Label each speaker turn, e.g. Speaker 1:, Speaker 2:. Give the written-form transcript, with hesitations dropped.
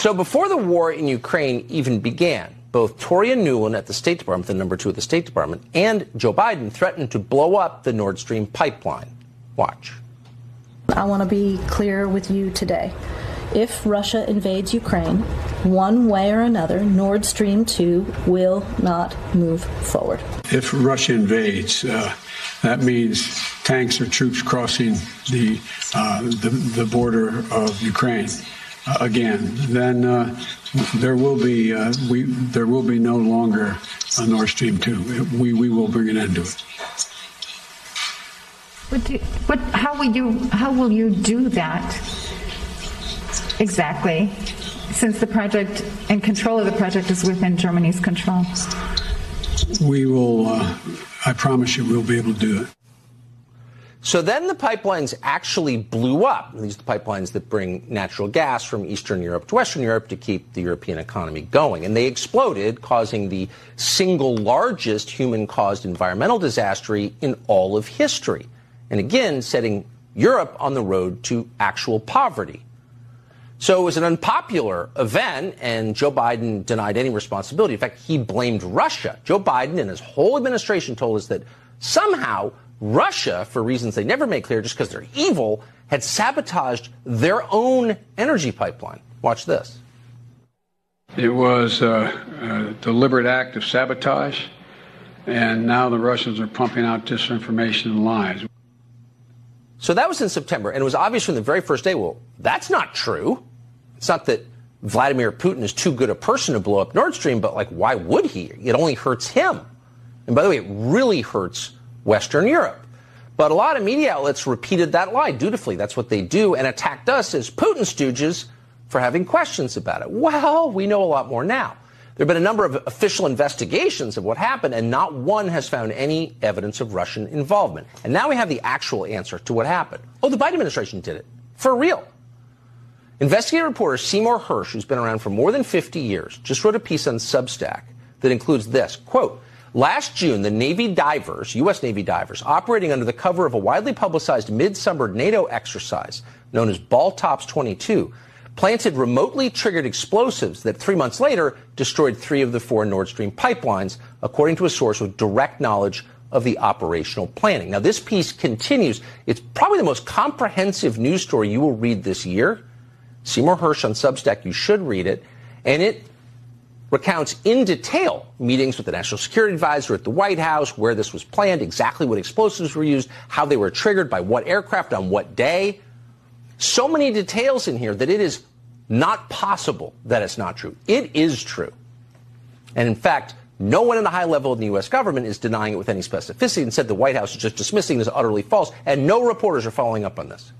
Speaker 1: So before the war in Ukraine even began, both Tory and Nuland at the State Department, the number 2 at the State Department, and Joe Biden threatened to blow up the Nord Stream pipeline. Watch.
Speaker 2: I want to be clear with you today. If Russia invades Ukraine, one way or another, Nord Stream 2 will not move forward.
Speaker 3: If Russia invades, that means tanks or troops crossing the border of Ukraine again. Then there will be no longer a Nord Stream 2. We will bring an end to it.
Speaker 4: How will you do that exactly, since the project and control of the project is within Germany's control?
Speaker 3: We will, I promise you, we'll be able to do it.
Speaker 1: So then the pipelines actually blew up. These are the pipelines that bring natural gas from Eastern Europe to Western Europe to keep the European economy going. And they exploded, causing the single largest human-caused environmental disaster in all of history. And again, setting Europe on the road to actual poverty. So it was an unpopular event, and Joe Biden denied any responsibility. In fact, he blamed Russia. Joe Biden and his whole administration told us that somehow Russia, for reasons they never made clear, just because they're evil, had sabotaged their own energy pipeline. Watch this.
Speaker 3: It was a deliberate act of sabotage, and now the Russians are pumping out disinformation and lies.
Speaker 1: So that was in September, and it was obvious from the very first day, well, that's not true. It's not that Vladimir Putin is too good a person to blow up Nord Stream, but, like, why would he? It only hurts him. And by the way, it really hurts Western Europe. But a lot of media outlets repeated that lie dutifully. That's what they do, and attacked us as Putin stooges for having questions about it. Well, we know a lot more now. There have been a number of official investigations of what happened, and not one has found any evidence of Russian involvement. And now we have the actual answer to what happened. Oh, the Biden administration did it. For real. Investigative reporter Seymour Hersh, who's been around for more than 50 years, just wrote a piece on Substack that includes this, quote, last June, the Navy divers, U.S. Navy divers, operating under the cover of a widely publicized midsummer NATO exercise known as Baltops 22, planted remotely triggered explosives that 3 months later destroyed 3 of the 4 Nord Stream pipelines, according to a source with direct knowledge of the operational planning. Now, this piece continues. It's probably the most comprehensive news story you will read this year. Seymour Hersh on Substack, you should read it. And it recounts in detail meetings with the National Security Advisor at the White House, where this was planned, exactly what explosives were used, how they were triggered, by what aircraft, on what day. So many details in here that it is not possible that it's not true. It is true. And in fact, no one at a high level in the U.S. government is denying it with any specificity, and said the White House is just dismissing this as utterly false, and no reporters are following up on this.